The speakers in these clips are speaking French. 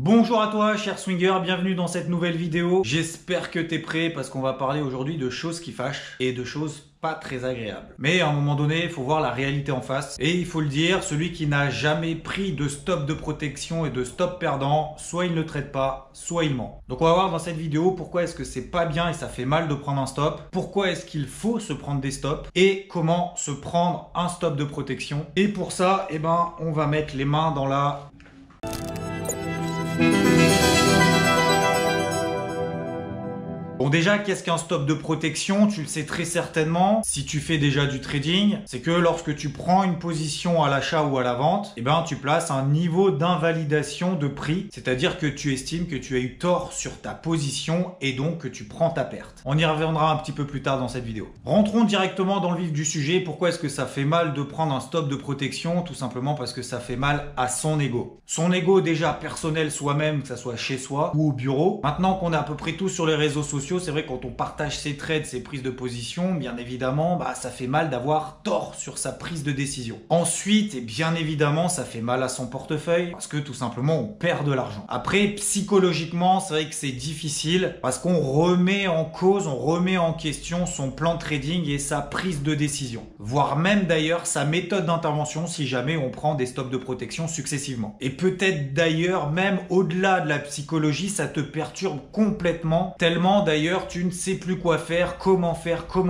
Bonjour à toi, cher swinger, bienvenue dans cette nouvelle vidéo. J'espère que t'es prêt parce qu'on va parler aujourd'hui de choses qui fâchent et de choses pas très agréables. Mais à un moment donné, il faut voir la réalité en face. Et il faut le dire, celui qui n'a jamais pris de stop de protection et de stop perdant, soit il ne traite pas, soit il ment. Donc on va voir dans cette vidéo pourquoi est-ce que c'est pas bien et ça fait mal de prendre un stop, pourquoi est-ce qu'il faut se prendre des stops et comment se prendre un stop de protection. Et pour ça, on va mettre les mains dans la... Bon déjà, qu'est-ce qu'un stop de protection? Tu le sais très certainement si tu fais déjà du trading. C'est que lorsque tu prends une position à l'achat ou à la vente, tu places un niveau d'invalidation de prix. C'est-à-dire que tu estimes que tu as eu tort sur ta position et donc que tu prends ta perte. On y reviendra un petit peu plus tard dans cette vidéo. Rentrons directement dans le vif du sujet. Pourquoi est-ce que ça fait mal de prendre un stop de protection? Tout simplement parce que ça fait mal à son ego. Son ego déjà personnel soi-même, que ça soit chez soi ou au bureau. Maintenant qu'on est à peu près tous sur les réseaux sociaux, c'est vrai, quand on partage ses trades, ses prises de position, bien évidemment, ça fait mal d'avoir tort sur sa prise de décision. Ensuite, et bien évidemment, ça fait mal à son portefeuille parce que tout simplement, on perd de l'argent. Après, psychologiquement, c'est vrai que c'est difficile parce qu'on remet en cause, on remet en question son plan de trading et sa prise de décision. Voire même d'ailleurs sa méthode d'intervention si jamais on prend des stops de protection successivement. Et peut-être d'ailleurs, même au-delà de la psychologie, ça te perturbe complètement, tellement d'ailleurs tu ne sais plus quoi faire, comment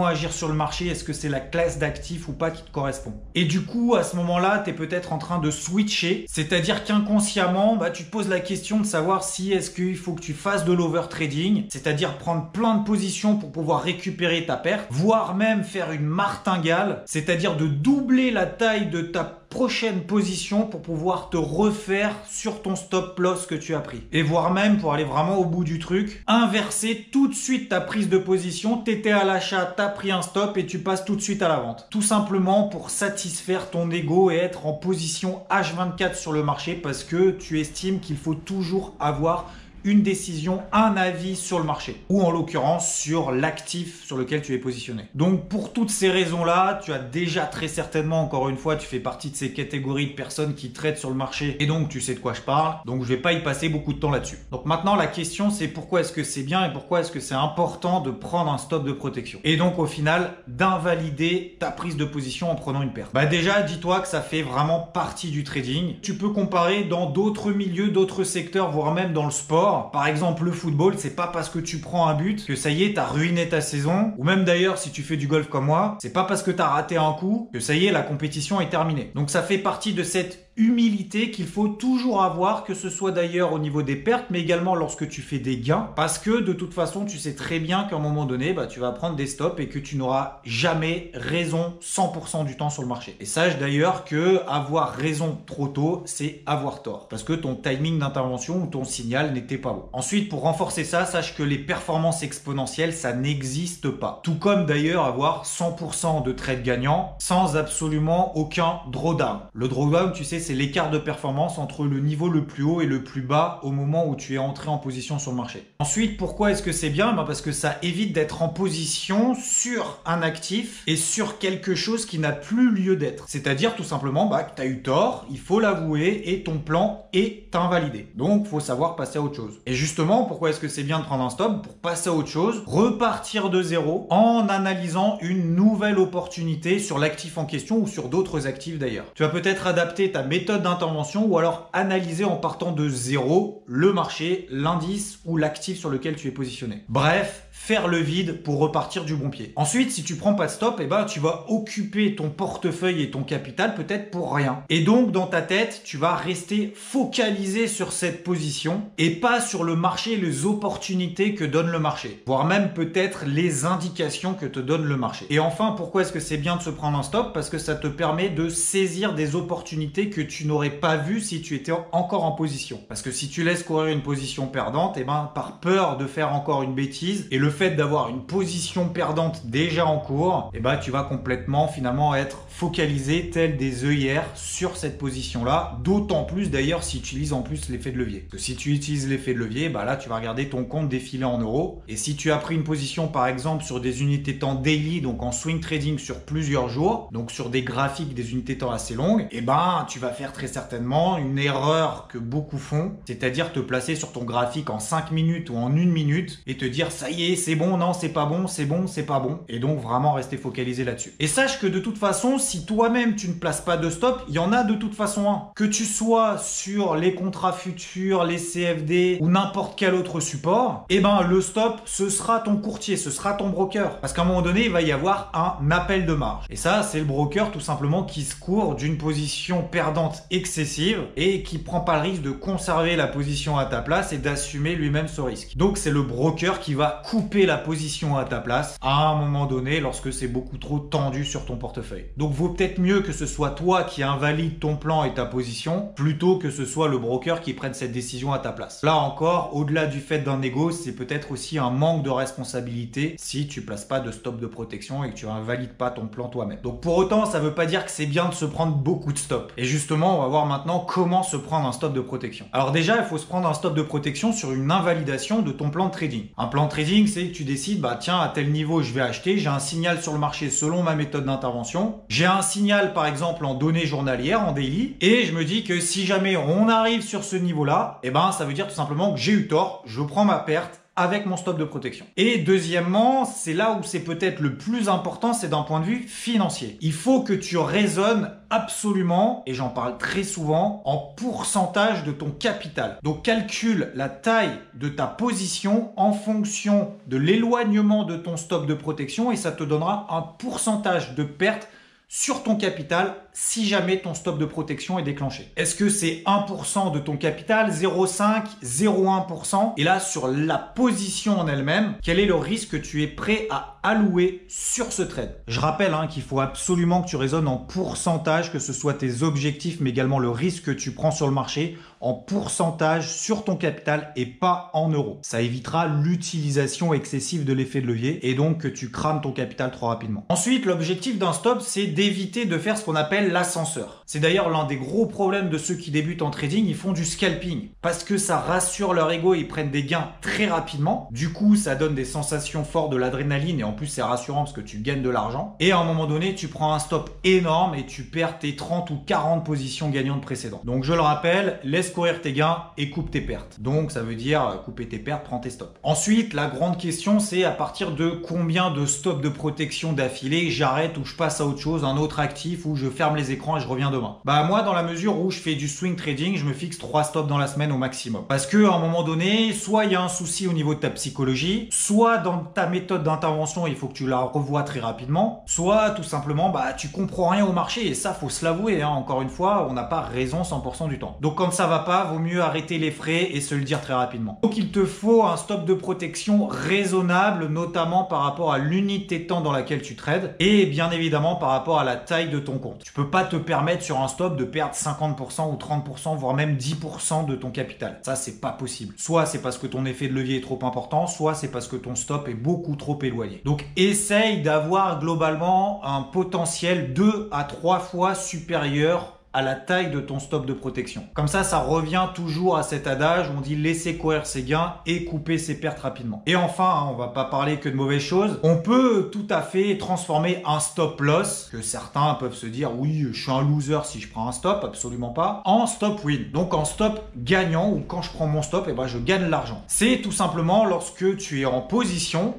agir sur le marché, est-ce que c'est la classe d'actifs ou pas qui te correspond. Et du coup, à ce moment-là, tu es peut-être en train de switcher, c'est-à-dire qu'inconsciemment, tu te poses la question de savoir si est-ce qu'il faut que tu fasses de l'overtrading, c'est-à-dire prendre plein de positions pour pouvoir récupérer ta perte, voire même faire une martingale, c'est-à-dire de doubler la taille de ta prochaine position pour pouvoir te refaire sur ton stop loss que tu as pris. Et voire même, pour aller vraiment au bout du truc, inverser tout de suite ta prise de position, t'étais à l'achat, t'as pris un stop et tu passes tout de suite à la vente. Tout simplement pour satisfaire ton ego et être en position H24 sur le marché parce que tu estimes qu'il faut toujours avoir une décision, un avis sur le marché ou en l'occurrence sur l'actif sur lequel tu es positionné. Donc pour toutes ces raisons-là, tu as déjà très certainement, encore une fois, tu fais partie de ces catégories de personnes qui traitent sur le marché et donc tu sais de quoi je parle. Donc je vais pas y passer beaucoup de temps là-dessus. Donc maintenant la question c'est pourquoi est-ce que c'est bien et pourquoi est-ce que c'est important de prendre un stop de protection et donc au final d'invalider ta prise de position en prenant une perte. Déjà dis-toi que ça fait vraiment partie du trading. Tu peux comparer dans d'autres milieux, d'autres secteurs, voire même dans le sport. Par exemple, le football, c'est pas parce que tu prends un but que ça y est, t'as ruiné ta saison. Ou même d'ailleurs, si tu fais du golf comme moi, c'est pas parce que t'as raté un coup que ça y est, la compétition est terminée. Donc ça fait partie de cette humilité qu'il faut toujours avoir, que ce soit d'ailleurs au niveau des pertes, mais également lorsque tu fais des gains. Parce que de toute façon, tu sais très bien qu'à un moment donné, tu vas prendre des stops et que tu n'auras jamais raison 100% du temps sur le marché. Et sache d'ailleurs que avoir raison trop tôt, c'est avoir tort. Parce que ton timing d'intervention ou ton signal n'était pas bon. Ensuite, pour renforcer ça, sache que les performances exponentielles, ça n'existe pas. Tout comme d'ailleurs avoir 100% de trades gagnants sans absolument aucun drawdown. Le drawdown, tu sais, c'est l'écart de performance entre le niveau le plus haut et le plus bas au moment où tu es entré en position sur le marché. Ensuite, pourquoi est-ce que c'est bien? Parce que ça évite d'être en position sur un actif et sur quelque chose qui n'a plus lieu d'être. C'est-à-dire tout simplement que tu as eu tort, il faut l'avouer et ton plan est invalidé. Donc, il faut savoir passer à autre chose. Et justement, pourquoi est-ce que c'est bien de prendre un stop? Pour passer à autre chose, repartir de zéro en analysant une nouvelle opportunité sur l'actif en question ou sur d'autres actifs d'ailleurs. Tu vas peut-être adapter ta méthode d'intervention ou alors analyser en partant de zéro le marché, l'indice ou l'actif sur lequel tu es positionné. Bref, faire le vide pour repartir du bon pied. Ensuite, si tu prends pas de stop, tu vas occuper ton portefeuille et ton capital peut-être pour rien. Et donc, dans ta tête, tu vas rester focalisé sur cette position et pas sur le marché, les opportunités que donne le marché, voire même peut-être les indications que te donne le marché. Et enfin, pourquoi est-ce que c'est bien de se prendre un stop? Parce que ça te permet de saisir des opportunités que tu n'aurais pas vues si tu étais encore en position. Parce que si tu laisses courir une position perdante, par peur de faire encore une bêtise, et le fait d'avoir une position perdante déjà en cours, et bah tu vas complètement finalement être focalisé tel des œillères sur cette position-là. D'autant plus d'ailleurs si tu utilises en plus l'effet de levier. Parce que si tu utilises l'effet de levier, bah là tu vas regarder ton compte défiler en euros. Et si tu as pris une position par exemple sur des unités temps daily, donc en swing trading sur plusieurs jours, donc sur des graphiques des unités temps assez longues, et ben tu vas faire très certainement une erreur que beaucoup font, c'est-à-dire te placer sur ton graphique en 5 minutes ou en 1 minute et te dire ça y est, c'est bon, non c'est pas bon, c'est bon, c'est pas bon, et donc vraiment rester focalisé là-dessus. Et sache que de toute façon, si toi-même tu ne places pas de stop, il y en a de toute façon un. Que tu sois sur les contrats futurs, les CFD ou n'importe quel autre support, et ben le stop, ce sera ton courtier, ce sera ton broker. Parce qu'à un moment donné, il va y avoir un appel de marge. Et ça, c'est le broker tout simplement qui se court d'une position perdante excessive et qui prend pas le risque de conserver la position à ta place et d'assumer lui-même ce risque. Donc c'est le broker qui va couper la position à ta place à un moment donné lorsque c'est beaucoup trop tendu sur ton portefeuille. Donc vaut peut-être mieux que ce soit toi qui invalide ton plan et ta position plutôt que ce soit le broker qui prenne cette décision à ta place. Là encore, au-delà du fait d'un ego, c'est peut-être aussi un manque de responsabilité si tu places pas de stop de protection et que tu invalides pas ton plan toi-même. Donc pour autant, ça veut pas dire que c'est bien de se prendre beaucoup de stops. Et justement, on va voir maintenant comment se prendre un stop de protection. Alors déjà, il faut se prendre un stop de protection sur une invalidation de ton plan de trading. Un plan de trading, c'est que tu décides, bah tiens, à tel niveau, je vais acheter, j'ai un signal sur le marché selon ma méthode d'intervention. J'ai un signal par exemple en données journalières, en daily, et je me dis que si jamais on arrive sur ce niveau-là, et ben ça veut dire tout simplement que j'ai eu tort, je prends ma perte avec mon stop de protection. Et deuxièmement, c'est là où c'est peut-être le plus important, c'est d'un point de vue financier. Il faut que tu raisonnes absolument, et j'en parle très souvent, en pourcentage de ton capital. Donc calcule la taille de ta position en fonction de l'éloignement de ton stop de protection et ça te donnera un pourcentage de perte sur ton capital si jamais ton stop de protection est déclenché. Est-ce que c'est 1% de ton capital, 0,5, 0,1%? Et là, sur la position en elle-même, quel est le risque que tu es prêt à allouer sur ce trade? Je rappelle qu'il faut absolument que tu raisonnes en pourcentage, que ce soit tes objectifs, mais également le risque que tu prends sur le marché en pourcentage sur ton capital et pas en euros. Ça évitera l'utilisation excessive de l'effet de levier et donc que tu crames ton capital trop rapidement. Ensuite, l'objectif d'un stop, c'est d'éviter de faire ce qu'on appelle l'ascenseur. C'est d'ailleurs l'un des gros problèmes de ceux qui débutent en trading, ils font du scalping parce que ça rassure leur ego, ils prennent des gains très rapidement. Du coup, ça donne des sensations fortes, de l'adrénaline et en plus c'est rassurant parce que tu gagnes de l'argent. Et à un moment donné, tu prends un stop énorme et tu perds tes 30 ou 40 positions gagnantes précédentes. Donc je le rappelle, laisse courir tes gains et coupe tes pertes. Donc ça veut dire couper tes pertes, prends tes stops. Ensuite, la grande question, c'est à partir de combien de stops de protection d'affilée j'arrête ou je passe à autre chose, un autre actif ou je ferme les écrans et je reviens demain. Bah moi, dans la mesure où je fais du swing trading, je me fixe 3 stops dans la semaine au maximum. Parce que à un moment donné, soit il y a un souci au niveau de ta psychologie, soit dans ta méthode d'intervention, il faut que tu la revoies très rapidement, soit tout simplement, bah tu comprends rien au marché et ça, faut se l'avouer. Encore une fois, on n'a pas raison 100% du temps. Donc quand ça va pas, vaut mieux arrêter les frais et se le dire très rapidement. Donc il te faut un stop de protection raisonnable, notamment par rapport à l'unité de temps dans laquelle tu trades et bien évidemment par rapport à la taille de ton compte. Tu peux pas te permettre sur un stop de perdre 50% ou 30%, voire même 10% de ton capital. Ça, c'est pas possible. Soit c'est parce que ton effet de levier est trop important, soit c'est parce que ton stop est beaucoup trop éloigné. Donc essaye d'avoir globalement un potentiel 2 à 3 fois supérieur à la taille de ton stop de protection. Comme ça revient toujours à cet adage où on dit laisser courir ses gains et couper ses pertes rapidement. Et enfin, on va pas parler que de mauvaises choses, on peut tout à fait transformer un stop loss, que certains peuvent se dire oui, je suis un loser si je prends un stop, absolument pas, en stop win. Donc en stop gagnant, ou quand je prends mon stop, je gagne de l'argent. C'est tout simplement lorsque tu es en position,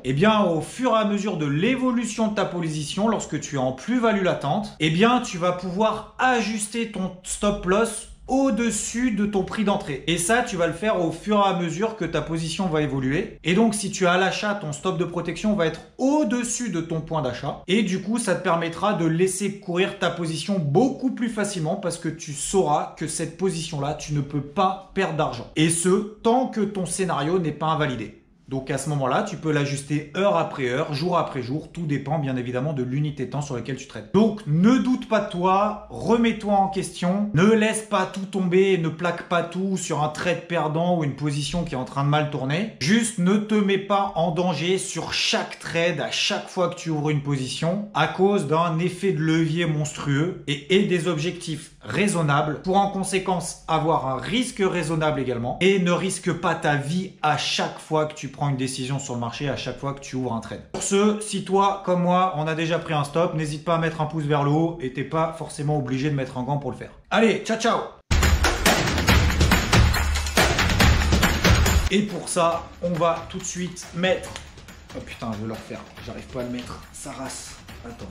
au fur et à mesure de l'évolution de ta position, lorsque tu es en plus-value latente, tu vas pouvoir ajuster ton stop loss au-dessus de ton prix d'entrée. Et ça, tu vas le faire au fur et à mesure que ta position va évoluer. Et donc, si tu as à l'achat, ton stop de protection va être au-dessus de ton point d'achat. Et du coup, ça te permettra de laisser courir ta position beaucoup plus facilement parce que tu sauras que cette position-là, tu ne peux pas perdre d'argent. Et ce, tant que ton scénario n'est pas invalidé. Donc à ce moment-là, tu peux l'ajuster heure après heure, jour après jour. Tout dépend bien évidemment de l'unité de temps sur laquelle tu trades. Donc ne doute pas de toi, remets-toi en question. Ne laisse pas tout tomber, ne plaque pas tout sur un trade perdant ou une position qui est en train de mal tourner. Juste ne te mets pas en danger sur chaque trade à chaque fois que tu ouvres une position à cause d'un effet de levier monstrueux et des objectifs raisonnables pour en conséquence avoir un risque raisonnable également et ne risque pas ta vie à chaque fois que tu prends une décision sur le marché, à chaque fois que tu ouvres un trade. Pour ce, si toi comme moi on a déjà pris un stop, n'hésite pas à mettre un pouce vers le haut et t'es pas forcément obligé de mettre un gant pour le faire. Allez, ciao ciao. Et pour ça, on va tout de suite mettre... Oh putain, je vais le refaire, j'arrive pas à le mettre, ça race. Attends.